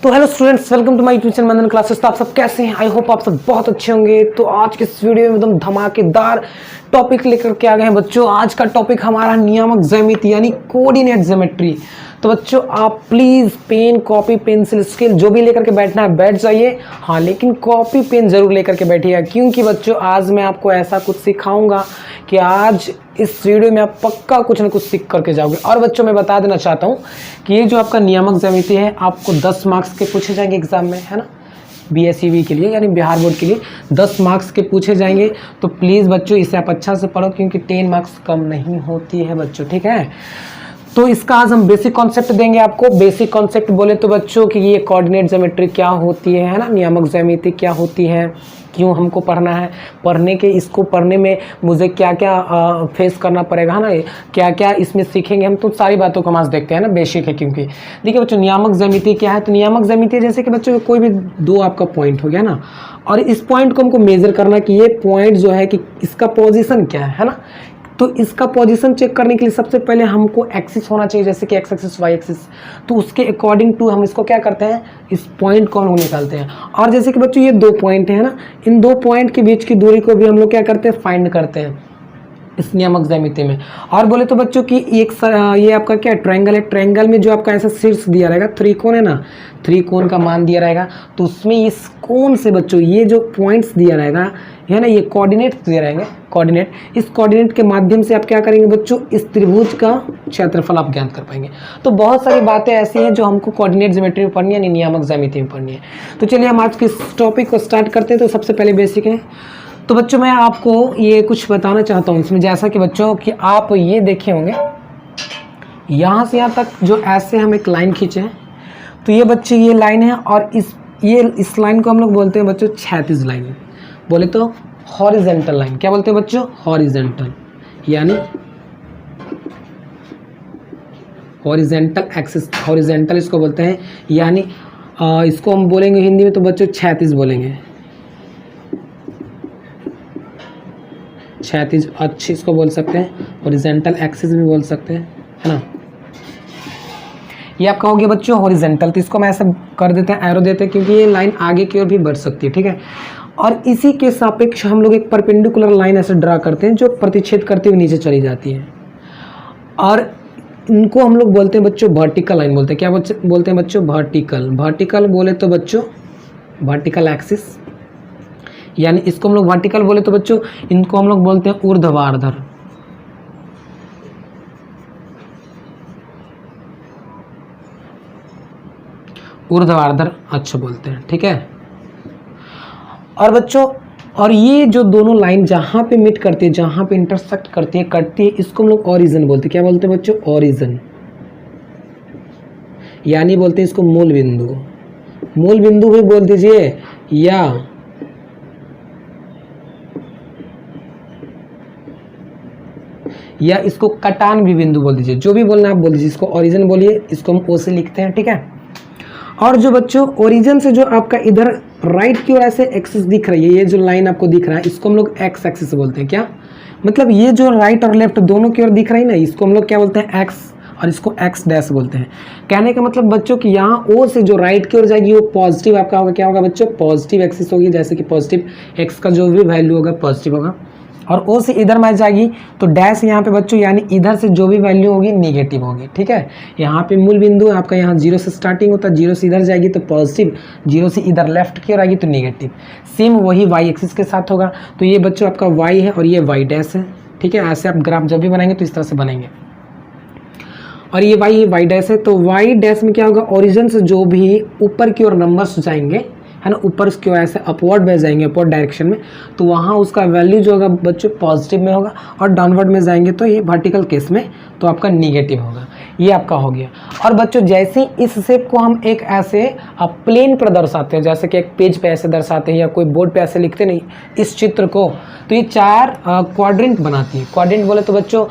तो hello students, welcome to my YouTube channel Mandan classes. तो आप सब कैसे हैं? आई होप आप सब बहुत अच्छे होंगे। तो आज के इस वीडियो में एकदम धमाकेदार टॉपिक लेकर के आ गए हैं बच्चों। आज का टॉपिक हमारा नियामक ज्यामिति यानी कोऑर्डिनेट ज्योमेट्री। तो बच्चों आप please pen, copy, pencil, scale जो भी लेकर के बैठना है बैठ जाइए। हाँ, लेकिन कॉपी पेन जरूर लेकर के बैठिएगा, क्योंकि बच्चों आज मैं आपको ऐसा कुछ सिखाऊंगा कि आज इस वीडियो में आप पक्का कुछ ना कुछ सीख करके जाओगे। और बच्चों मैं बता देना चाहता हूँ कि ये जो आपका नियामक ज्यामिति है आपको 10 मार्क्स के पूछे जाएंगे एग्जाम में, है ना। BSEB के लिए यानी बिहार बोर्ड के लिए 10 मार्क्स के पूछे जाएंगे। तो प्लीज़ बच्चों इसे आप अच्छा से पढ़ो, क्योंकि 10 मार्क्स कम नहीं होती है बच्चों, ठीक है। तो इसका आज हम बेसिक कॉन्सेप्ट देंगे आपको। बेसिक कॉन्सेप्ट बोले तो बच्चों कि ये कोऑर्डिनेट ज्योमेट्री क्या होती है ना, नियामक ज्यामिति क्या होती है, क्यों हमको पढ़ना है, पढ़ने के इसको पढ़ने में मुझे क्या क्या फेस करना पड़ेगा, है ना, क्या क्या इसमें सीखेंगे हम। तो सारी बातों को हम आज देखते हैं ना, बेसिक है। क्योंकि देखिए बच्चों नियामक ज्यामिति क्या है। तो नियामक ज्यामिति जैसे कि बच्चों कोई भी दो आपका पॉइंट हो गया ना, और इस पॉइंट को हमको मेजर करना कि ये पॉइंट जो है कि इसका पोजिशन क्या है ना। तो इसका पोजीशन चेक करने के लिए सबसे पहले हमको एक्सिस होना चाहिए, जैसे कि एक्स एक्सिस, वाई एक्सिस। तो उसके अकॉर्डिंग टू हम इसको क्या करते हैं, इस पॉइंट को हम लोग निकालते हैं। और जैसे कि बच्चों ये दो पॉइंट है ना, इन दो पॉइंट के बीच की दूरी को भी हम लोग क्या करते हैं, फाइंड करते हैं इस नियामक ज्यामिति में। और बोले तो बच्चों कि एक ये आपका क्या ट्रायंगल है। ट्रायंगल में जो आपका ऐसा शीर्ष दिया रहेगा, त्रिकोण है ना, त्रिकोण का मान दिया रहेगा। तो उसमें इस कोण से बच्चों ये जो पॉइंट्स दिया रहेगा है ना, ये कोऑर्डिनेट दिए रहेंगे, कोऑर्डिनेट। इस कोऑर्डिनेट के माध्यम से आप क्या करेंगे बच्चों, इस त्रिभुज का क्षेत्रफल आप ज्ञात कर पाएंगे। तो बहुत सारी बातें ऐसी हैं जो हमको कोऑर्डिनेट ज्योमेट्री में पढ़नी है, नियामक ज्यामिति में पढ़नी है। तो चलिए हम आज के इस टॉपिक को स्टार्ट करते हैं। तो सबसे पहले बेसिक है। तो बच्चों मैं आपको ये कुछ बताना चाहता हूँ इसमें, जैसा कि बच्चों कि आप ये देखे होंगे यहाँ से यहाँ तक जो ऐसे हम एक लाइन खींचे हैं। तो ये बच्चे ये लाइन है, और इस लाइन को हम लोग बोलते हैं बच्चों क्षैतिज लाइन, बोले तो हॉरिजेंटल लाइन। क्या बोलते हैं बच्चों, हॉरिजेंटल, यानी हॉरिजेंटल एक्सिस, हॉरिजेंटल इसको बोलते हैं। यानी इसको हम बोलेंगे हिंदी में तो बच्चों क्षैतिज बोलेंगे, क्षैतिज अच्छी इसको बोल सकते हैं, हॉरिजेंटल एक्सिस भी बोल सकते हैं, है ना। ये आपका हो गया बच्चों हॉरिजेंटल। तो इसको मैं ऐसा कर देते हैं, एरो देते हैं, क्योंकि ये लाइन आगे की ओर भी बढ़ सकती है, ठीक है। और इसी के सापेक्ष हम लोग एक परपेंडिकुलर लाइन ऐसे ड्रा करते हैं जो प्रतिच्छेद करते हुए नीचे चली जाती है, और इनको हम लोग बोलते हैं बच्चों वर्टिकल लाइन बोलते हैं। क्या बोलते हैं बच्चों, वर्टिकल। वर्टिकल बोले तो बच्चों वर्टिकल एक्सिस, यानी इसको हम लोग वर्टिकल बोले तो बच्चों इनको हम लोग बोलते हैं ऊर्ध्वाधर। ऊर्ध्वाधर अच्छा बोलते हैं, ठीक है। और बच्चों और ये जो दोनों लाइन जहाँ पे मीट करती है, जहाँ पे इंटरसेक्ट करती है, इसको हम लोग ओरिजिन बोलते हैं। क्या बोलते हैं बच्चों, ओरिजिन, यानी बोलते हैं इसको मूल बिंदु। मूल बिंदु भी बोल दीजिए, या इसको कटान भी बिंदु बोल दीजिए, जो भी बोलना आप बोल दीजिए। इसको ओरिजिन बोलिए, इसको हम ओ से लिखते हैं, ठीक है। और जो बच्चों ओरिजिन से जो आपका इधर राइट की ओर ऐसे एक्सिस दिख रही है, ये जो लाइन आपको दिख रहा है, इसको हम लोग एक्स एक्सिस बोलते हैं। क्या मतलब, ये जो राइट और लेफ्ट दोनों की ओर दिख रही है ना, इसको हम लोग क्या बोलते हैं, एक्स, और इसको एक्स डैश बोलते हैं। कहने का मतलब बच्चों कि यहाँ ओ से जो राइट की ओर जाएगी वो पॉजिटिव आपका होगा। क्या होगा बच्चों, पॉजिटिव एक्सिस होगी, जैसे कि पॉजिटिव एक्स का जो भी वैल्यू होगा पॉजिटिव होगा। और ओ से इधर में जाएगी तो डैश यहाँ पे बच्चों, यानी इधर से जो भी वैल्यू होगी नेगेटिव होगी, ठीक है। यहाँ पे मूल बिंदु आपका यहाँ 0 से स्टार्टिंग होता है, 0 से इधर जाएगी तो पॉजिटिव, 0 से इधर लेफ्ट की ओर आएगी तो नेगेटिव। सेम वही वाई एक्सिस के साथ होगा। तो ये बच्चों आपका वाई है और ये वाई डैश है, ठीक है। ऐसे आप ग्राफ जब भी बनाएंगे तो इस तरह से बनाएंगे। और ये वाई डैश है, तो वाई डैश में क्या होगा, ओरिजिन से जो भी ऊपर की ओर नंबर्स जाएंगे, है ना, ऊपर की ओर ऐसे अपवर्ड में जाएंगे, अपवर्ड डायरेक्शन में, तो वहाँ उसका वैल्यू जो होगा बच्चों पॉजिटिव में होगा। और डाउनवर्ड में जाएंगे तो ये वर्टिकल केस में तो आपका निगेटिव होगा। ये आपका हो गया। और बच्चों जैसे इस शेप को हम एक ऐसे प्लेन पर दर्शाते हैं, जैसे कि एक पेज पे ऐसे दर्शाते हैं या कोई बोर्ड पे ऐसे लिखते नहीं इस चित्र को, तो ये 4 क्वाड्रेंट बनाती है। क्वाड्रेंट बोले तो बच्चों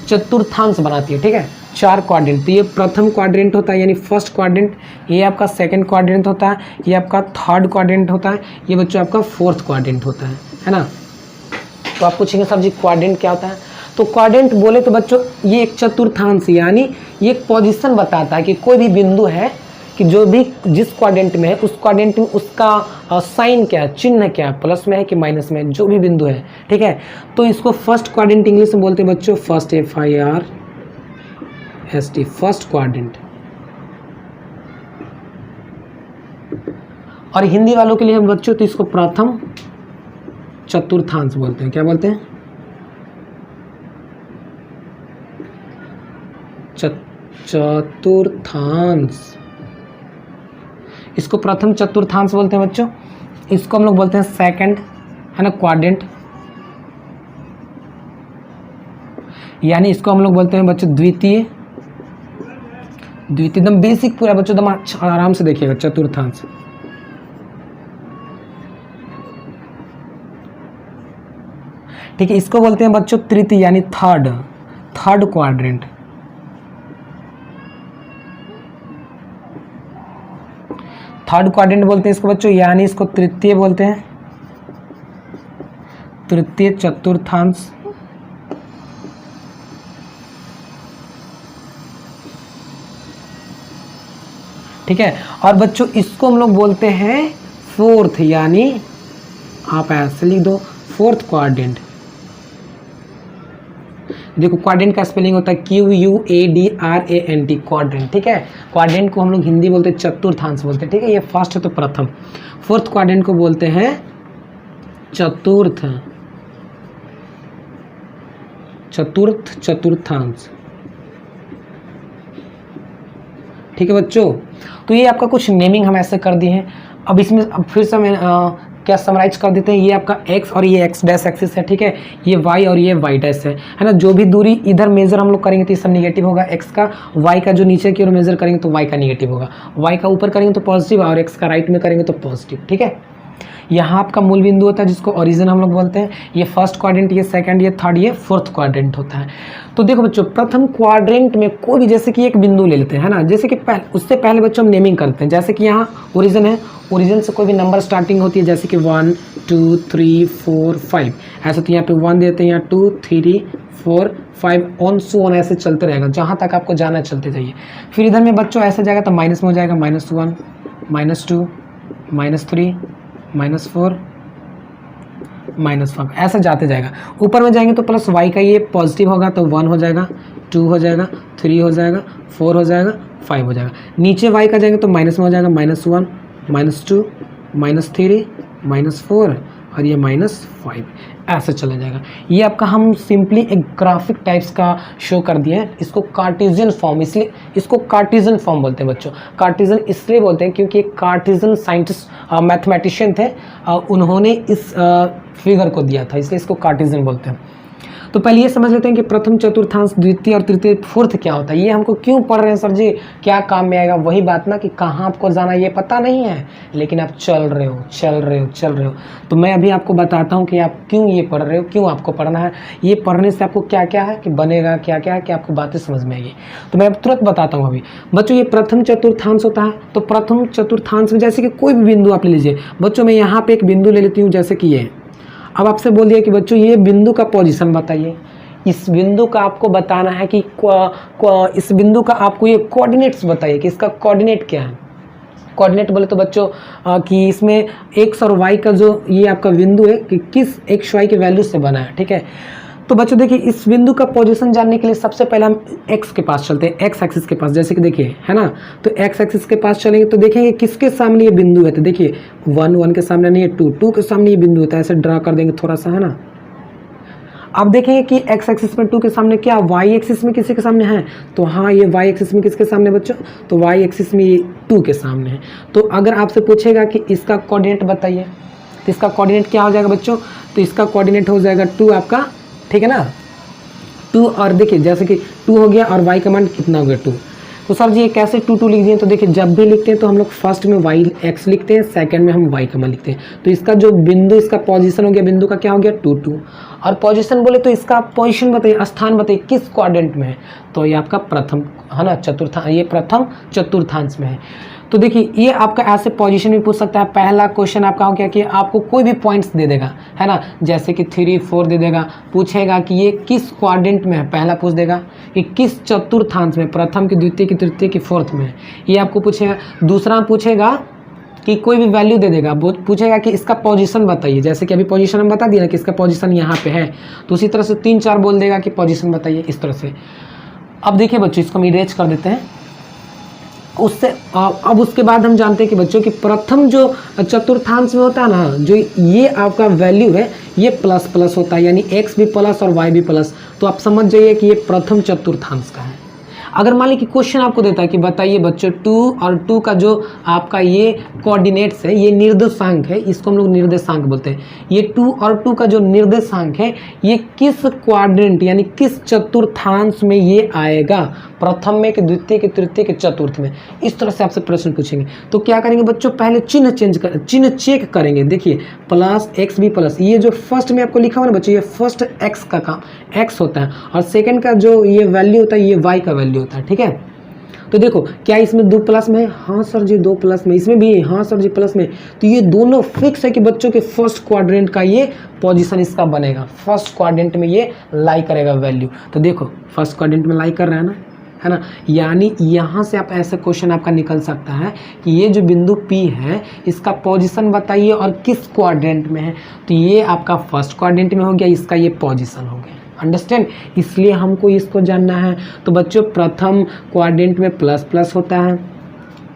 चतुर्थांश बनाती है, ठीक है। 4 क्वाड्रेंट। तो ये प्रथम क्वाड्रेंट होता है यानी फर्स्ट क्वाड्रेंट, ये आपका सेकंड क्वाड्रेंट होता है, ये आपका थर्ड क्वाड्रेंट होता है, ये बच्चों आपका फोर्थ क्वाड्रेंट होता है ना। तो आप पूछेंगे सर जी क्वाड्रेंट क्या होता है। तो क्वाड्रेंट बोले तो बच्चों ये एक चतुर्थांश यानी ये एक पोजीशन बताता है कि कोई भी बिंदु है कि जो भी जिस क्वाड्रेंट में है उस क्वाड्रेंट में उसका साइन क्या है, चिन्ह क्या है, प्लस में है कि माइनस में है, जो भी बिंदु है, ठीक है। तो इसको फर्स्ट क्वाड्रेंट इंग्लिश में बोलते हैं बच्चों, फर्स्ट FIRST, फर्स्ट क्वाड्रेंट। और हिंदी वालों के लिए हम बच्चों तो इसको प्रथम चतुर्थांश बोलते हैं। क्या बोलते हैं? चतुर्थांश। इसको प्रथम चतुर्थांश बोलते हैं बच्चों। इसको हम लोग बोलते हैं सेकंड, है ना, क्वाड्रेंट। यानी इसको हम लोग बोलते हैं बच्चों द्वितीय। द्वितीय एकदम बेसिक पूरा बच्चों, एकदम आराम से देखिएगा। चतुर्थांश, ठीक है। इसको बोलते हैं बच्चों तृतीय, यानी थर्ड क्वाड्रेंट। थर्ड क्वाड्रेंट बोलते हैं इसको बच्चों, यानी इसको तृतीय बोलते हैं, तृतीय चतुर्थांश। ठीक है। और बच्चों इसको हम लोग बोलते हैं फोर्थ, यानी आप ऐसे लिख दो, फोर्थ क्वाड्रेंट। देखो क्वाड्रेंट का स्पेलिंग होता है QUADRANT, क्वाड्रेंट, ठीक है। क्वाड्रेंट को हम लोग हिंदी बोलते हैं चतुर्थांश बोलते हैं, ठीक है। ये फर्स्ट है तो प्रथम। फोर्थ क्वाड्रेंट को बोलते हैं चतुर्थांश, ठीक है बच्चों। तो ये आपका कुछ नेमिंग हम ऐसे कर दिए हैं। अब इसमें अब फिर से मैं क्या समराइज कर देते हैं। ये आपका x और ये x डैश एक्सिस है, ठीक है। ये y और ये y डैश है ना। जो भी दूरी इधर मेजर हम लोग करेंगे तो ये सब निगेटिव होगा x का। y का जो नीचे की ओर मेजर करेंगे तो y का निगेटिव होगा। y का ऊपर करेंगे तो पॉजिटिव और x का राइट में करेंगे तो पॉजिटिव, ठीक है। यहाँ आपका मूल बिंदु होता है जिसको ओरिजिन हम लोग बोलते हैं। ये फर्स्ट क्वाड्रेंट, ये सेकंड, ये थर्ड, ये फोर्थ क्वाड्रेंट होता है। तो देखो बच्चों प्रथम क्वाड्रेंट में कोई भी जैसे कि एक बिंदु ले लेते हैं, है ना। जैसे कि उससे पहले बच्चों हम नेमिंग करते हैं। जैसे कि यहाँ ओरिजिन है, ओरिजिन से कोई भी नंबर स्टार्टिंग होती है, जैसे कि 1 2 3 4 5 ऐसे। तो यहाँ पे 1 देते हैं, यहाँ 2 3 4 5 ऑन सो ऑन ऐसे चलते रहेगा, जहाँ तक आपको जाना चलते जाइए। फिर इधर में बच्चों ऐसे जाएगा तो माइनस में हो जाएगा, -1 -2 -3 -4 -5 ऐसा जाते जाएगा। ऊपर में जाएंगे तो प्लस y का ये पॉजिटिव होगा तो 1 हो जाएगा, 2 हो जाएगा, 3 हो जाएगा, 4 हो जाएगा, 5 हो जाएगा। नीचे y का जाएंगे तो माइनस में हो जाएगा, -1 -2 -3 -4 और ये -5 ऐसे चला जाएगा। ये आपका हम सिंपली एक ग्राफिक टाइप्स का शो कर दिए हैं। इसको कार्टेशियन फॉर्म, इसलिए इसको कार्टेशियन फॉर्म बोलते हैं बच्चों। कार्टेशियन इसलिए बोलते हैं क्योंकि एक कार्टेशियन साइंटिस्ट मैथमेटिशियन थे, उन्होंने इस फिगर को दिया था, इसलिए इसको कार्टेशियन बोलते हैं। तो पहले ये समझ लेते हैं कि प्रथम चतुर्थांश, द्वितीय और तृतीय फोर्थ क्या होता है। ये हमको क्यों पढ़ रहे हैं सर जी, क्या काम में आएगा। वही बात ना कि कहाँ आपको जाना ये पता नहीं है, लेकिन आप चल रहे हो। तो मैं अभी आपको बताता हूँ कि आप क्यों ये पढ़ रहे हो, क्यों आपको पढ़ना है। ये पढ़ने से आपको क्या क्या है कि बनेगा, क्या क्या है कि आपको बातें समझ में आएगी। तो मैं तुरंत बताता हूँ अभी बच्चों। ये प्रथम चतुर्थांश होता है। तो प्रथम चतुर्थांश में जैसे कि कोई भी बिंदु आप ले लीजिए बच्चों। मैं यहाँ पे एक बिंदु ले लेती हूँ, जैसे कि ये। अब आपसे बोल दिया कि बच्चों ये बिंदु का पोजीशन बताइए। इस बिंदु का आपको बताना है कि इस बिंदु का आपको ये कोऑर्डिनेट्स बताइए कि इसका कोऑर्डिनेट क्या है। कोऑर्डिनेट बोले तो बच्चों कि इसमें x और y का जो ये आपका बिंदु है कि किस x y के वैल्यू से बना है, ठीक है। तो बच्चों देखिए इस बिंदु का पोजीशन जानने के लिए सबसे पहले हम x के पास चलते हैं, x एक्सिस के पास। जैसे कि देखिए, है ना। तो x एक्सिस के पास चलेंगे तो देखेंगे किसके सामने ये बिंदु है। तो देखिए 1 के सामने नहीं है, 2 के सामने ये बिंदु होता है। ऐसे ड्रा कर देंगे थोड़ा सा, है ना। अब देखेंगे कि x एक्सिस में 2 के सामने क्या, y एक्सिस में किसी के सामने है। तो हाँ, ये y एक्सिस में किसके सामने बच्चों, तो y एक्सिस में ये 2 के सामने है। तो अगर आपसे पूछेगा कि इसका कोऑर्डिनेट बताइए, तो इसका कोऑर्डिनेट क्या हो जाएगा बच्चों, तो इसका कोऑर्डिनेट हो जाएगा 2 आपका, ठीक है ना। 2 और देखिए जैसे कि 2 हो गया और y का मान कितना हो गया 2। तो सर जी ये कैसे 2 लिख दिए। तो देखिए जब भी लिखते हैं तो हम लोग फर्स्ट में y x लिखते हैं, सेकंड में हम y का मान लिखते हैं। तो इसका जो बिंदु, इसका पोजीशन हो गया, बिंदु का क्या हो गया 2 और पोजीशन बोले तो इसका पोजीशन बताइए, स्थान बताइए किस क्वाड्रेंट में है। तो ये आपका प्रथम, है ना, ये प्रथम चतुर्थांश में है। तो देखिए ये आपका ऐसे पोजीशन में पूछ सकता है। पहला क्वेश्चन आपका हो गया कि आपको कोई भी पॉइंट्स दे देगा, है ना, जैसे कि 3 4 दे देगा, पूछेगा कि ये किस क्वाड्रेंट में है, पहला पूछ देगा कि किस चतुर्थांश में, प्रथम की, द्वितीय की, तृतीय की, फोर्थ में है, ये आपको पूछेगा। दूसरा पूछेगा कि कोई भी वैल्यू दे देगा, पूछेगा कि इसका पोजीशन बताइए, जैसे कि अभी पोजीशन हम बता दिया कि इसका पोजीशन यहाँ पे है, तो उसी तरह से 3 4 बोल देगा कि पोजीशन बताइए, इस तरह से। अब देखिए बच्चों, इसको हम इरेज कर देते हैं। उससे अब उसके बाद हम जानते हैं कि बच्चों की प्रथम जो चतुर्थांश में होता है ना, जो ये आपका वैल्यू है ये प्लस प्लस होता है, यानी x भी प्लस और y भी प्लस, तो आप समझ जाइए कि ये प्रथम चतुर्थांश का है। अगर मान लीजिए कि क्वेश्चन आपको देता है कि बताइए बच्चों 2 और 2 का जो आपका ये कोऑर्डिनेट्स है, ये निर्देशांक है, इसको हम लोग निर्देशांक बोलते हैं। ये 2 और 2 का जो निर्देशांक है ये किस क्वाड्रेंट यानी किस चतुर्थांश में ये आएगा, प्रथम में कि, द्वितीय के, तृतीय के, चतुर्थ में, इस तरह से आपसे प्रश्न पूछेंगे। तो क्या करेंगे बच्चों, पहले चिन्ह चेक करेंगे। देखिए प्लस x भी प्लस, ये जो फर्स्ट में आपको लिखा हुआ ना बच्चों, ये फर्स्ट x का काम x होता है, और सेकंड का जो ये वैल्यू होता है ये y का वैल्यू होता है, ठीक है। तो देखो क्या इसमें 2 प्लस में है, हाँ सर जी 2 प्लस में, इसमें भी हाँ सर जी प्लस में, तो ये दोनों फिक्स है कि बच्चों के फर्स्ट क्वाड्रेंट का ये पोजीशन इसका बनेगा, फर्स्ट क्वाड्रेंट में ये लाई करेगा वैल्यू। तो देखो फर्स्ट क्वाड्रेंट में लाई कर रहा है ना, है ना, यानी यहाँ से आप ऐसा क्वेश्चन आपका निकल सकता है कि ये जो बिंदु P है इसका पोजीशन बताइए और किस क्वाड्रेंट में है, तो ये आपका फर्स्ट क्वाड्रेंट में हो गया, इसका ये पोजीशन हो गया, अंडरस्टैंड। इसलिए हमको इसको जानना है। तो बच्चों प्रथम क्वाड्रेंट में प्लस प्लस होता है,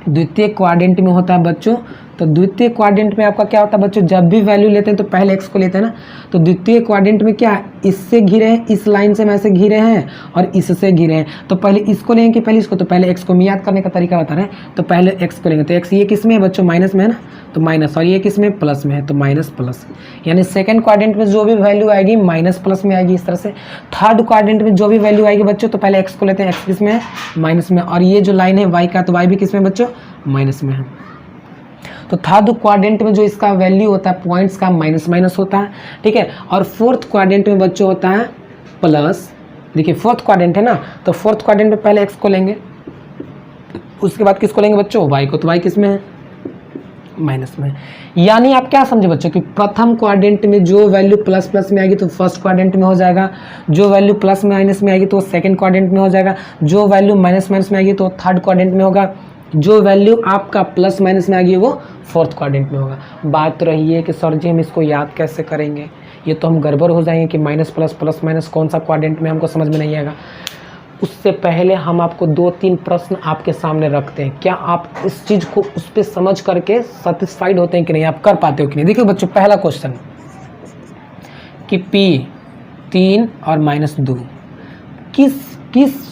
द्वितीय क्वाड्रेंट में होता है बच्चों, तो द्वितीय क्वाड्रेंट में आपका क्या होता है बच्चों, जब भी वैल्यू लेते हैं तो पहले x को लेते हैं ना, तो द्वितीय क्वाड्रेंट में क्या इससे घिरे हैं, इस लाइन से हम ऐसे घिरे हैं और इससे घिरे हैं, तो पहले इसको लेंगे कि पहले इसको, तो पहले x को याद करने का तरीका बता रहे हैं, तो पहले x को लेंगे, तो x ये किस में है बच्चों, माइनस में है ना, तो माइनस, और ये किस में प्लस में है, तो माइनस प्लस, यानी सेकंड क्वाड्रेंट में जो भी वैल्यू आएगी माइनस प्लस में आएगी, इस तरह से। थर्ड क्वाड्रेंट में जो भी वैल्यू आएगी बच्चों, तो पहले x को लेते हैं, x किस में है, माइनस में, और ये जो लाइन है y का, तो y भी किस में बच्चों, माइनस में है। तो थर्ड क्वाड्रेंट में जो इसका वैल्यू होता है पॉइंट्स का माइनस माइनस होता है, ठीक है, और फोर्थ क्वाड्रेंट में बच्चों होता है प्लस। देखिए फोर्थ क्वाड्रेंट है ना, तो फोर्थ क्वाड्रेंट में पहले x को लेंगे, उसके बाद किसको लेंगे बच्चों, y को, तो y किस में है, माइनस में। यानी आप क्या समझे बच्चों कि प्रथम क्वाड्रेंट में जो वैल्यू प्लस प्लस में आएगी तो फर्स्ट क्वाड्रेंट में हो जाएगा, जो वैल्यू प्लस माइनस में आएगी तो सेकंड क्वाड्रेंट में हो जाएगा, जो वैल्यू माइनस माइनस में आएगी तो थर्ड क्वाड्रेंट में होगा, जो वैल्यू आपका प्लस माइनस में आएगी वो फोर्थ क्वाड्रेंट में होगा। बात तो रही है कि सर जी हम इसको याद कैसे करेंगे, ये तो हम गड़बड़ हो जाएंगे कि माइनस प्लस प्लस माइनस कौन सा क्वाड्रेंट में, हमको समझ में नहीं आएगा। उससे पहले हम आपको 2-3 प्रश्न आपके सामने रखते हैं, क्या आप इस चीज़ को उस पर समझ करके सेटिस्फाइड होते हैं कि नहीं, आप कर पाते हो कि नहीं। देखिए बच्चों पहला क्वेश्चन कि P 3 और -2 किस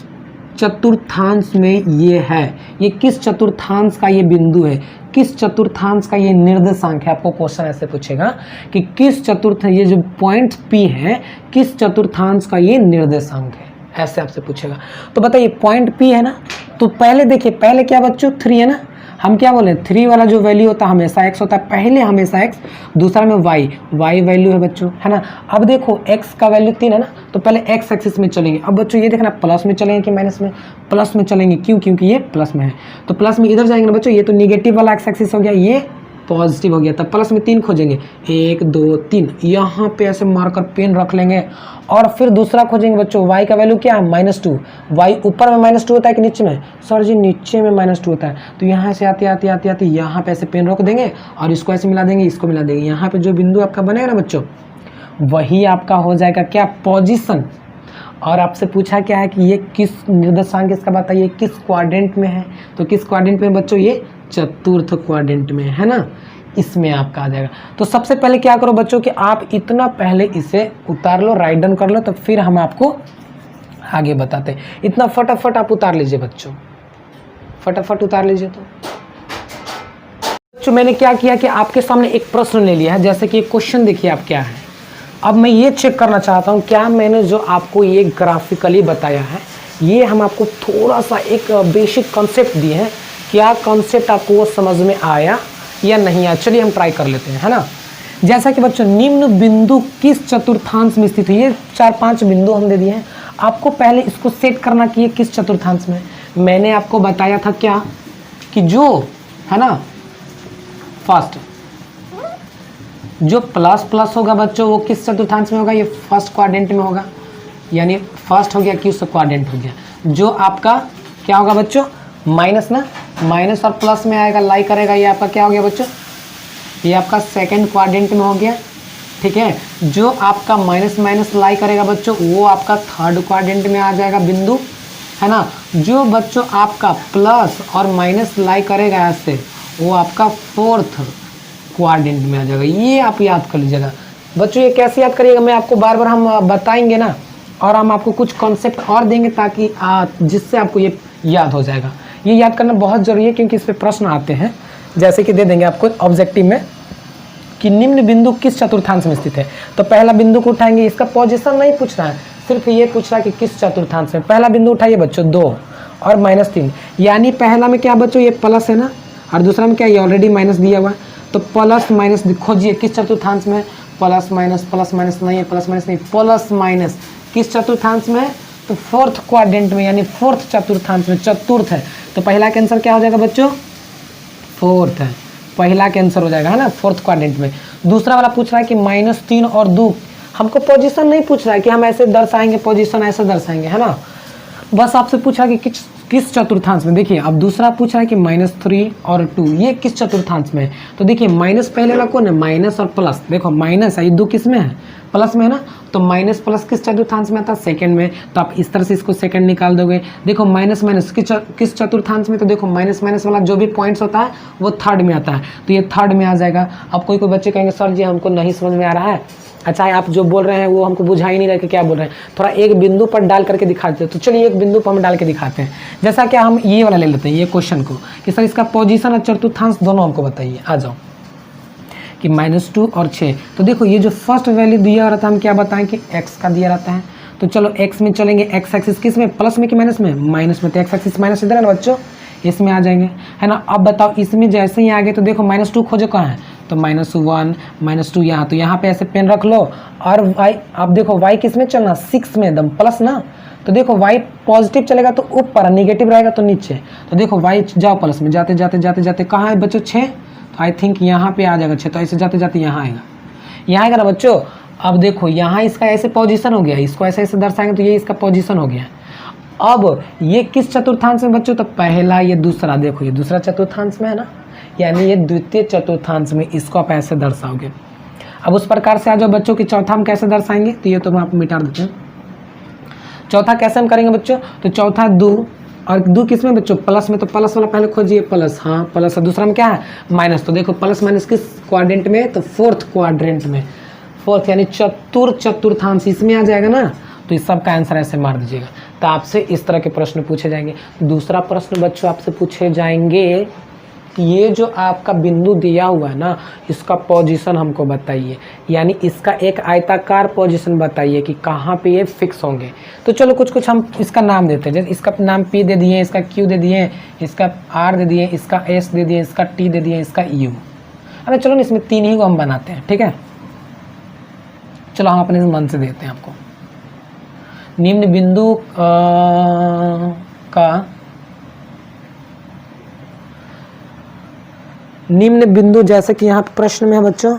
चतुर्थांश में ये है, ये किस चतुर्थांश का ये बिंदु है, किस चतुर्थांश का ये निर्देशांक है। आपको क्वेश्चन ऐसे पूछेगा कि किस चतुर्थ, ये जो पॉइंट P है किस चतुर्थांश का ये निर्देशांक है, ऐसे आपसे पूछेगा। तो बताइए पॉइंट P है ना, तो पहले देखिए, पहले क्या बच्चों 3 है ना, हम क्या बोले 3 वाला जो वैल्यू होता है हमेशा x होता है, पहले हमेशा x, दूसरा में y वैल्यू है बच्चों, है ना। अब देखो x का वैल्यू 3 है ना, तो पहले x एक्सिस में चलेंगे। अब बच्चों ये देखना प्लस में चलेंगे कि माइनस में, प्लस में चलेंगे, क्यों, क्योंकि ये प्लस में है, तो प्लस में इधर जाएंगे ना बच्चों, ये तो निगेटिव वाला x एक्सिस हो गया, ये पॉजिटिव हो गया, तब प्लस में 3 खोजेंगे, 1 2 3, यहाँ पे ऐसे मार्कर पेन रख लेंगे, और फिर दूसरा खोजेंगे बच्चों y का वैल्यू क्या है -2, y ऊपर में -2 होता है कि नीचे में, सर जी नीचे में -2 होता है, तो यहाँ से आते आते आते आते यहाँ पे ऐसे पेन रोक देंगे और इसको ऐसे मिला देंगे, इसको मिला देंगे, यहाँ पे जो बिंदु आपका बनेगा ना बच्चों वही आपका हो जाएगा क्या, पोजीशन। और आपसे पूछा क्या है कि ये किस निर्देशांक इसका बताइए, किस क्वाड्रेंट में है, तो किस क्वाड्रेंट में बच्चों, ये चतुर्थ क्वाड्रेंट में है ना, इसमें आपका आ जाएगा। तो सबसे पहले क्या करो बच्चों कि आप इतना पहले इसे उतार लो, राइट डाउन कर लो, तो फिर हम आपको आगे बताते हैं। इतना फटाफट आप उतार लीजिए बच्चों, फटाफट उतार लीजिए। तो बच्चों मैंने क्या किया कि आपके सामने एक प्रश्न ले लिया है, जैसे कि क्वेश्चन देखिए आप क्या है। अब मैं ये चेक करना चाहता हूँ क्या मैंने जो आपको ये ग्राफिकली बताया है, ये हम आपको थोड़ा सा एक बेसिक कॉन्सेप्ट दिए हैं, क्या कॉन्सेप्ट आपको वो समझ में आया या नहीं आया। चलिए हम ट्राई कर लेते हैं, है ना। जैसा कि बच्चों निम्न बिंदु किस चतुर्थांश में स्थित है, ये 4-5 बिंदु हम दे दिए हैं, आपको पहले इसको सेट करना कि ये किस चतुर्थांश में। मैंने आपको बताया था क्या कि जो है ना। फर्स्ट जो प्लस प्लस होगा बच्चों वो किस चतुर्थांश में होगा, ये फर्स्ट क्वाड्रेंट में होगा, यानी फर्स्ट हो गया किस क्वाड्रेंट हो गया। जो आपका क्या होगा बच्चों, माइनस ना, माइनस और प्लस में आएगा, लाई करेगा, ये आपका क्या हो गया बच्चों, ये आपका सेकंड क्वाड्रेंट में हो गया। ठीक है, जो आपका माइनस माइनस लाई करेगा बच्चों वो आपका थर्ड क्वाड्रेंट में आ जाएगा बिंदु, है ना। जो बच्चों आपका प्लस और माइनस लाई करेगा ऐसे वो आपका फोर्थ क्वाड्रेंट में आ जाएगा। ये आप याद कर लीजिएगा बच्चों। ये कैसे याद करिएगा, मैं आपको बार बार हम बताएंगे ना, और हम आपको कुछ कॉन्सेप्ट और देंगे ताकि जिससे आपको ये याद हो जाएगा। ये याद करना बहुत जरूरी है क्योंकि इस पे प्रश्न आते हैं, जैसे कि दे देंगे आपको ऑब्जेक्टिव में कि निम्न बिंदु किस चतुर्थांश में स्थित है। तो पहला बिंदु को उठाएंगे, इसका पोजीशन नहीं पूछ रहा है, सिर्फ ये पूछ रहा है कि किस चतुर्थांश में। पहला बिंदु उठाइए बच्चों 2 और -3, यानी पहला में क्या बच्चों ये प्लस है ना, और दूसरा में क्या ये ऑलरेडी माइनस दिया हुआ है। तो प्लस माइनस खोजिए किस चतुर्थांश में, प्लस माइनस नहीं है, प्लस माइनस नहीं, प्लस माइनस किस चतुर्थांश में है, तो फोर्थ क्वाड्रेंट में, यानी फोर्थ चतुर्थांश में, चतुर्थ है। तो पहला का आंसर क्या हो जाएगा बच्चों, फोर्थ है, पहला का आंसर हो जाएगा, है ना, फोर्थ क्वाड्रेंट में। दूसरा वाला पूछ रहा है कि -3 और 2, हमको पोजीशन नहीं पूछ रहा है कि हम ऐसे दर्शाएंगे, पोजीशन ऐसे दर्शाएंगे, है ना, बस आपसे पूछा कि किस चतुर्थांश में। देखिए अब दूसरा पूछ रहा है कि -3 और 2 ये किस चतुर्थांश में है। तो देखिए माइनस पहले वाला कौन है, माइनस और प्लस, देखो माइनस है, ये 2 किस में है, प्लस में है ना, तो माइनस प्लस किस चतुर्थांश में आता है, सेकंड में। तो आप इस तरह से इसको सेकंड निकाल दोगे। देखो माइनस माइनस किस चतुर्थांश में, तो देखो माइनस माइनस वाला जो भी पॉइंट्स होता है वो थर्ड में आता है, तो ये थर्ड में आ जाएगा। अब कोई बच्चे कहेंगे सर जी हमको नहीं समझ में आ रहा है, अच्छा है आप जो बोल रहे हैं वो हमको बुझा ही नहीं रहा कि क्या बोल रहे हैं, थोड़ा एक बिंदु पर डाल करके दिखा देते। तो चलिए एक बिंदु पर हम डाल के दिखाते हैं। जैसा कि हम ये वाला ले लेते हैं, ये क्वेश्चन को कि सर इसका पोजीशन और चतुर्थांश दोनों हमको बताइए। आ जाओ कि -2 और 6। तो देखो ये जो फर्स्ट वैल्यू दिया रहता है हम क्या बताएं कि x का दिया रहता है। तो चलो x में चलेंगे, x एक्सिस किस में, प्लस में कि माइनस में, माइनस में, तो x एक्सिस माइनस इधर है ना बच्चों, इसमें आ जाएंगे, है ना। अब बताओ इसमें जैसे ही आ गए तो देखो -2 खोजो कहाँ है, तो -1 -2 यहाँ, तो यहाँ पे ऐसे पेन रख लो। और y अब देखो y किस में चलना, 6 में, एकदम प्लस ना, तो देखो y पॉजिटिव चलेगा तो ऊपर, निगेटिव रहेगा तो नीचे। तो देखो y जाओ प्लस में, जाते जाते जाते जाते कहाँ है बच्चों 6, तो आई थिंक यहाँ पे आ जाएगा 6, तो ऐसे जाते जाते यहाँ आएगा, यहाँ आएगा ना बच्चों। अब देखो यहाँ इसका ऐसे पोजीशन हो गया, इसको ऐसे ऐसे दर्शाएंगे तो ये इसका पोजीशन हो गया। अब ये किस चतुर्थांश में बच्चों, तो पहला ये दूसरा, देखो ये दूसरा चतुर्थांश में है ना, यानी ये द्वितीय चतुर्थांश में, इसको आप ऐसे दर्शाओगे। अब उस प्रकार से आ जाओ बच्चों कि चौथा हम कैसे दर्शाएंगे, तो ये तो हम आप मिटा देते हैं। चौथा कैसे हम करेंगे बच्चों, तो चौथा 2 और 2 किस में बच्चों, प्लस में, तो प्लस वाला पहले खोजिए, प्लस, हाँ प्लस, और दूसरा में क्या है माइनस। तो देखो प्लस माइनस किस क्वाड्रेंट में, तो फोर्थ क्वाड्रेंट में, फोर्थ यानी चतुर्थांश इसमें आ जाएगा ना। तो इस सब का आंसर ऐसे मार दीजिएगा। तो आपसे इस तरह के प्रश्न पूछे जाएंगे। दूसरा प्रश्न बच्चों आपसे पूछे जाएंगे कि ये जो आपका बिंदु दिया हुआ है ना, इसका पोजीशन हमको बताइए, यानी इसका एक आयताकार पोजीशन बताइए कि कहाँ पे ये फिक्स होंगे। तो चलो कुछ हम इसका नाम देते हैं, जैसे इसका नाम P दे दिए, इसका Q दे दिए, इसका R दे दिए, इसका S दे दिए, इसका T दे दिए, इसका U। अरे चलो इसमें 3 ही को हम बनाते हैं, ठीक है। चलो हम अपने मन से देते हैं आपको। निम्न बिंदु निम्न बिंदु जैसे कि यहाँ प्रश्न में है बच्चों,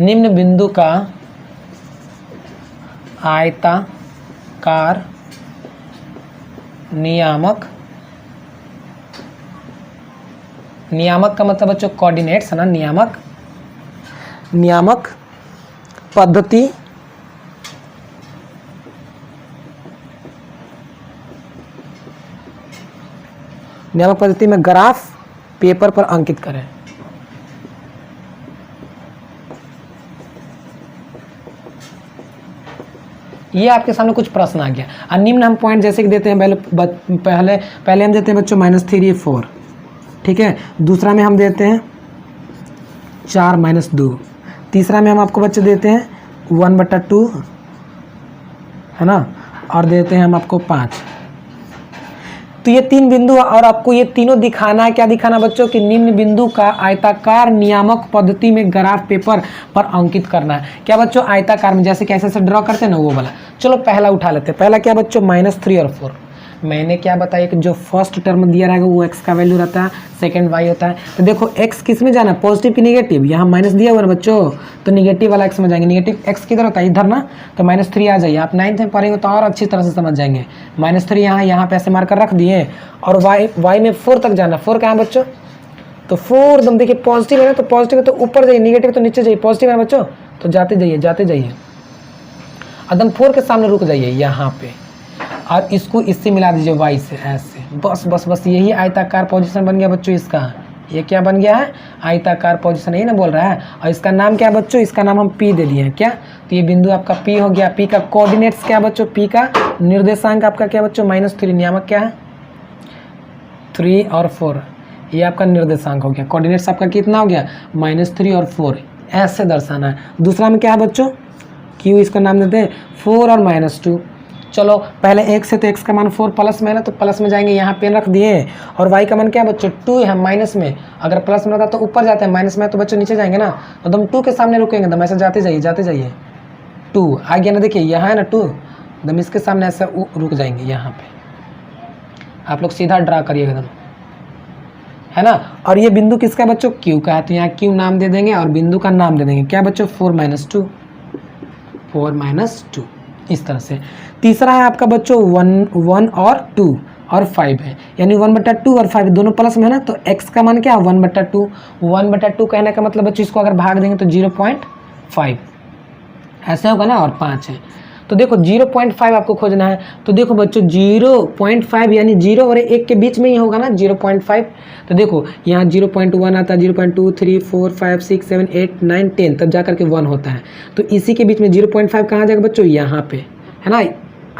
निम्न बिंदु का आयताकार नियामक, नियामक का मतलब बच्चों कोऑर्डिनेट्स है ना, नियामक पद्धति में ग्राफ पेपर पर अंकित करें। ये आपके सामने कुछ प्रश्न आ गया। और निम्न हम पॉइंट जैसे कि देते हैं, पहले हम देते हैं बच्चों -3 4, ठीक है। दूसरा में हम देते हैं 4 -2, तीसरा में हम आपको बच्चे देते हैं 1/2, है ना, और देते हैं हम आपको 5। तो ये 3 बिंदु और आपको ये तीनों दिखाना है। क्या दिखाना बच्चों कि निम्न बिंदु का आयताकार नियामक पद्धति में ग्राफ पेपर पर अंकित करना है। क्या बच्चों आयताकार में, जैसे कैसे से ड्रॉ करते हैं ना वो वाला। चलो पहला उठा लेते हैं। पहला क्या बच्चों -3 और 4, मैंने क्या बताया कि जो फर्स्ट टर्म दिया रहेगा वो x का वैल्यू रहता है, सेकंड y होता है। तो देखो x किस में जाना, पॉजिटिव की निगेटिव, यहाँ माइनस दिया हुआ है बच्चों, तो निगेटिव वाला x में जाएंगे। निगेटिव x किधर होता है, इधर ना, तो -3 आ जाइए। आप 9th में पढ़ेंगे तो और अच्छी तरह से समझ जाएंगे। -3 यहाँ पे ऐसे मार्कर रख दिए, और y में 4 तक जाना। 4 कहाँ है बच्चों, तो 4 एकदम देखिए पॉजिटिव है ना, तो पॉजिटिव है तो ऊपर जाइए, निगेटिव तो नीचे जाइए, पॉजिटिव है बच्चों तो जाते जाइए एकदम 4 के सामने रुक जाइए यहाँ पे, और इसको इससे मिला दीजिए y से, ऐसे बस यही आयताकार पोजीशन बन गया बच्चों इसका। ये क्या बन गया है, आयताकार पोजीशन, यही ना बोल रहा है। और इसका नाम क्या है बच्चों, इसका नाम हम P दे दिए हैं क्या, तो ये बिंदु आपका P हो गया। P का कोऑर्डिनेट्स क्या बच्चों, P का निर्देशांक आपका क्या बच्चों, -3, नियामक क्या है 3 और 4, ये आपका निर्देशांक हो गया। कोऑर्डिनेट्स आपका कितना हो गया, -3 और 4, ऐसे दर्शाना है। दूसरा में क्या है बच्चों, Q, इसका नाम देते हैं 4 और -2। चलो पहले x है तो x का मान 4 प्लस में है ना, तो प्लस में जाएंगे, यहाँ पेन रख दिए। और y का मान क्या है बच्चों, 2 है माइनस में, अगर प्लस में रहता तो ऊपर जाते हैं, माइनस में तो बच्चों नीचे जाएंगे ना, तो एकदम 2 के सामने रुकेंगे, एकदम ऐसे जाते जाइए 2 आ गया ना, देखिए यहाँ है ना 2, एकदम इसके सामने ऐसे रुक जाएंगे। यहाँ पे आप लोग सीधा ड्रा करिएगा एकदम, है ना। और ये बिंदु किसका है बच्चों, Q का है, तो यहाँ Q नाम दे देंगे और बिंदु का नाम दे देंगे क्या बच्चों, 4 - 2, इस तरह से। तीसरा है आपका बच्चों 1 और 2 और 5 है, यानी 1/2 और 5 दोनों प्लस में है ना, तो x का मान क्या है 1/2। 1/2 कहने का मतलब बच्चों इसको अगर भाग देंगे तो 0.5 ऐसे होगा ना, और 5 है तो देखो 0.5 आपको खोजना है। तो देखो बच्चों 0.5 यानी 0 और 1 के बीच में ही होगा ना 0.5। तो देखो यहाँ 0.1 आता है, 0.2, 3, 4, 5, 6, 7, 8, 9, 10 तब जा करके 1 होता है। तो इसी के बीच में 0.5 कहाँ जाएगा बच्चों, यहाँ पे है ना,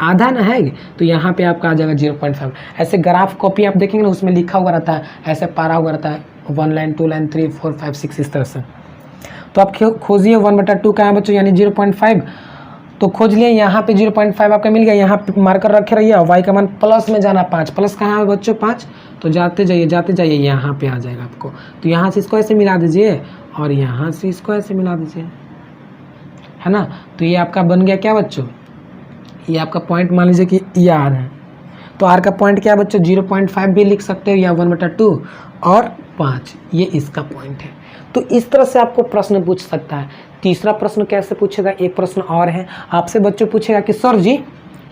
आधा ना है, तो यहाँ पे आपका आ जाएगा 0.5। ऐसे ग्राफ कॉपी आप देखेंगे ना, उसमें लिखा हुआ रहता है, ऐसे पारा हुआ रहता है, 1 लाइन 2 लाइन 3 4 5 6 इस तरह से। तो आप खोजिए 1/2 कहाँ बच्चों, यानी 0.5, तो खोज लिए। यहाँ पे 0.5 आपका मिल गया, यहाँ पे मार्कर रखे रहिए। और y का मान प्लस में जाना 5, प्लस कहाँ है बच्चों 5, तो जाते जाइए यहाँ पे आ जाएगा आपको। तो यहाँ से इसको ऐसे मिला दीजिए और यहाँ से इसको ऐसे मिला दीजिए, है ना। तो ये आपका बन गया क्या बच्चों, ये आपका पॉइंट मान लीजिए कि ये R है, तो R का पॉइंट क्या है बच्चों, 0.5 भी लिख सकते हो या 1/2 और 5, ये इसका पॉइंट है। तो इस तरह से आपको प्रश्न पूछ सकता है। तीसरा प्रश्न कैसे पूछेगा, एक प्रश्न और है आपसे बच्चों, पूछेगा कि सर जी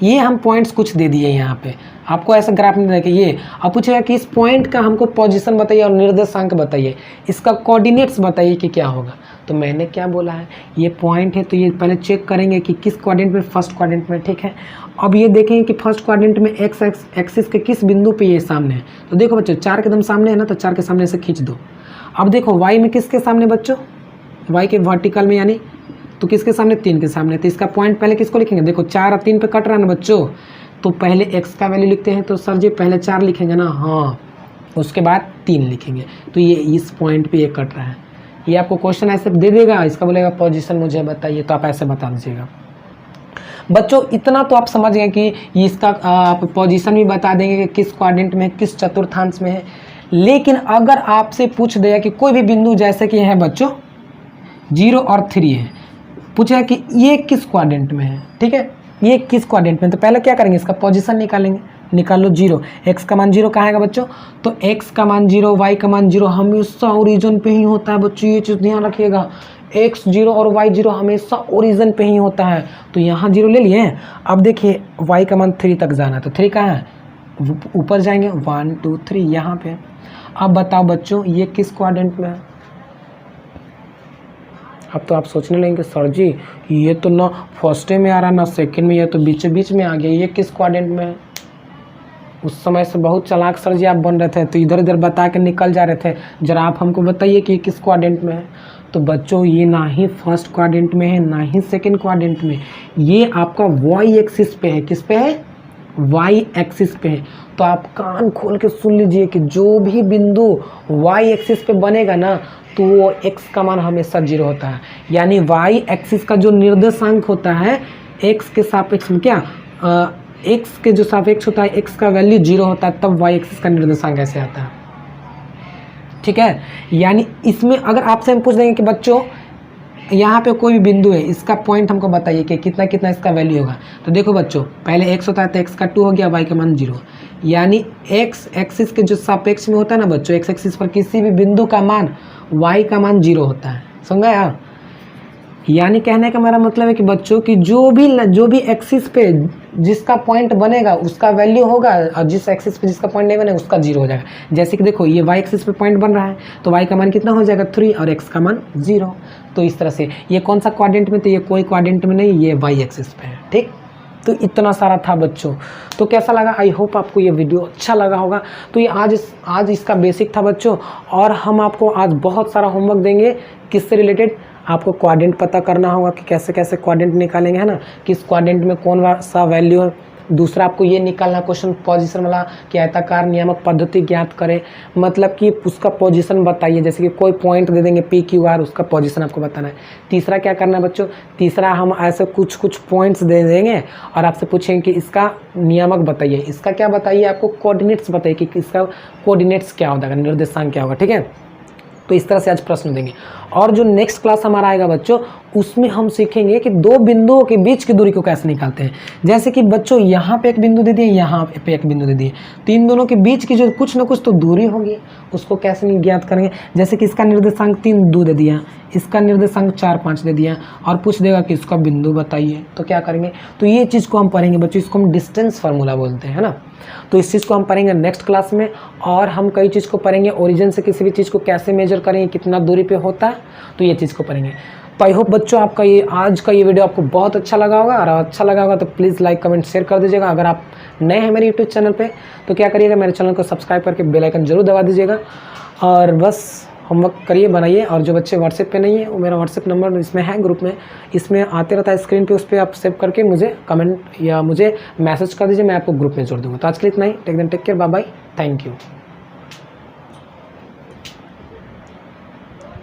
ये हम पॉइंट्स कुछ दे दिए यहाँ पे, आपको ऐसा ग्राफ में देखिए ये, अब पूछेगा कि इस पॉइंट का हमको पोजीशन बताइए और निर्देशांक बताइए, इसका कोऑर्डिनेट्स बताइए कि क्या होगा। तो मैंने क्या बोला है, ये पॉइंट है तो ये पहले चेक करेंगे कि किस क्वाड्रेंट में, फर्स्ट क्वाड्रेंट में, ठीक है। अब ये देखेंगे कि फर्स्ट क्वाड्रेंट में एक्स एक्सिस के किस बिंदु पे ये सामने है। तो देखो बच्चों 4 के एकदम सामने है ना, तो 4 के सामने से खींच दो। अब देखो वाई में किसके सामने बच्चों, वाई के वर्टिकल में, यानी तो किसके सामने, 3 के सामने। तो इसका पॉइंट पहले किसको लिखेंगे, देखो 4 और 3 पे कट रहा है ना बच्चों, तो पहले x का वैल्यू लिखते हैं। तो सर जी पहले 4 लिखेंगे ना, हाँ, उसके बाद 3 लिखेंगे। तो ये इस पॉइंट पे ये कट रहा है। ये आपको क्वेश्चन ऐसे दे देगा, इसका बोलेगा पोजीशन मुझे बताइए, तो आप ऐसे बता दीजिएगा। बच्चों इतना तो आप समझ गए कि इसका आप पोजीशन भी बता देंगे कि किस क्वाड्रेंट में, किस चतुर्थांश में है। लेकिन अगर आपसे पूछ दिया कि कोई भी बिंदु जैसे कि है बच्चों 0 और 3 है, पूछा कि ये किस क्वाड्रेंट में है, ठीक है, ये किस क्वाड्रेंट में, तो पहले क्या करेंगे, इसका पोजीशन निकालेंगे। निकाल लो 0, x का मान 0 कहाँ आएगा बच्चों, तो x का मान 0, y का मान 0 हमेशा ओरिजिन पे ही होता है बच्चों, ये चीज़ ध्यान रखिएगा। x 0 और y 0 हमेशा ओरिजिन पे ही होता है। तो यहाँ 0 ले लिए। अब देखिए y का मान 3 तक जाना है, तो 3 कहाँ है, ऊपर जाएंगे, 1 2 3 यहाँ पे। अब बताओ बच्चों ये किस क्वाड्रेंट में है। अब तो आप सोचने लगेंगे सर जी ये तो ना फर्स्ट में आ रहा ना सेकंड में, ये तो बीच में आ गया, ये किस क्वाड्रेंट में है। उस समय से बहुत चालाक सर जी आप बन रहे थे, तो इधर इधर बता के निकल जा रहे थे। जरा आप हमको बताइए कि किस क्वाड्रेंट में है। तो बच्चों ये ना ही फर्स्ट क्वाड्रेंट में है ना ही सेकंड क्वाड्रेंट में, ये आपका वाई एक्सिस पे है। किस पे है, वाई एक्सिस पे है। तो आप कान खोल के सुन लीजिए कि जो भी बिंदु वाई एक्सिस पे बनेगा ना, तो वो x का मान हमेशा 0 होता है। यानी y एक्सिस का जो निर्देशांक होता है x के सापेक्ष में, क्या x के जो सापेक्ष होता है x का वैल्यू 0 होता है, तब y एक्सिस का निर्देशांक ऐसे आता है, ठीक है। यानी इसमें अगर आपसे हम पूछ देंगे कि बच्चों यहाँ पे कोई भी बिंदु है, इसका पॉइंट हमको बताइए कि कितना कितना इसका वैल्यू होगा। तो देखो बच्चों, पहले x होता है तो x का 2 हो गया, y का मान 0, यानी x एक्सिस के जो सापेक्ष में होता है ना बच्चों, x एक्सिस पर किसी भी बिंदु का मान y का मान 0 होता है। समझा यार? यानी कहने का मेरा मतलब है कि बच्चों की जो भी एक्सिस पे जिसका पॉइंट बनेगा उसका वैल्यू होगा, और जिस एक्सिस पे जिसका पॉइंट नहीं बनेगा उसका 0 हो जाएगा। जैसे कि देखो, ये y एक्सिस पे पॉइंट बन रहा है तो y का मान कितना हो जाएगा 3 और x का मान 0। तो इस तरह से ये कौन सा क्वाड्रेंट में, तो ये कोई क्वाड्रेंट में नहीं, ये y एक्सिस पे है। ठीक, तो इतना सारा था बच्चों। तो कैसा लगा? आई होप आपको ये वीडियो अच्छा लगा होगा। तो ये आज इसका बेसिक था बच्चों, और हम आपको आज बहुत सारा होमवर्क देंगे। किससे रिलेटेड? आपको क्वाड्रेंट पता करना होगा कि कैसे कैसे क्वाड्रेंट निकालेंगे, है ना, किस क्वाड्रेंट में कौन सा वैल्यू है। दूसरा आपको ये निकालना क्वेश्चन पोजीशन वाला कि आयताकार नियामक पद्धति ज्ञात करें, मतलब कि उसका पोजीशन बताइए। जैसे कि कोई पॉइंट दे देंगे PQR, उसका पोजीशन आपको बताना है। तीसरा क्या करना है बच्चों? तीसरा हम ऐसे कुछ पॉइंट्स दे देंगे और आपसे पूछेंगे कि इसका नियामक बताइए। इसका क्या बताइए? आपको कोऑर्डिनेट्स बताइए कि इसका कोऑर्डिनेट्स क्या होगा, निर्देशांक क्या होगा। ठीक है, तो इस तरह से आज प्रश्न देंगे। और जो नेक्स्ट क्लास हमारा आएगा बच्चों, उसमें हम सीखेंगे कि दो बिंदुओं के बीच की दूरी को कैसे निकालते हैं। जैसे कि बच्चों यहाँ पे एक बिंदु दे दिए, यहाँ पे एक बिंदु दे दिए, तो इन दोनों के बीच की जो कुछ ना कुछ तो दूरी होगी, उसको कैसे ज्ञात करेंगे। जैसे कि इसका निर्देशांक 3, 2 दे दिया, इसका निर्देशांक 4, 5 दे दिया, और पूछ देगा कि इसका बिंदु बताइए, तो क्या करेंगे? तो ये चीज़ को हम पढ़ेंगे बच्चों, इसको हम डिस्टेंस फार्मूला बोलते हैं, है ना। तो इस चीज़ को हम पढ़ेंगे नेक्स्ट क्लास में। और हम कई चीज़ को पढ़ेंगे, ओरिजिन से किसी भी चीज़ को कैसे मेजर करेंगे, कितना दूरी पे होता है, तो ये चीज़ को पढ़ेंगे। तो आई होप बच्चों आपका ये आज का ये वीडियो आपको बहुत अच्छा लगा होगा, और अच्छा लगा होगा तो प्लीज़ लाइक कमेंट शेयर कर दीजिएगा। अगर आप नए हैं मेरे यूट्यूब चैनल पे तो क्या करिएगा, मेरे चैनल को सब्सक्राइब करके बेल आइकन जरूर दबा दीजिएगा। और बस होमवर्क करिए, बनाइए। और जो बच्चे व्हाट्सएप पे नहीं है, वो मेरा व्हाट्सएप नंबर इसमें है, ग्रुप में इसमें आते रहता है स्क्रीन पे, उस पर आप सेव करके मुझे कमेंट या मुझे मैसेज कर दीजिए, मैं आपको ग्रुप में जोड़ दूँगा। तो आज के लिए इतना ही। Take care, bye bye, thank you.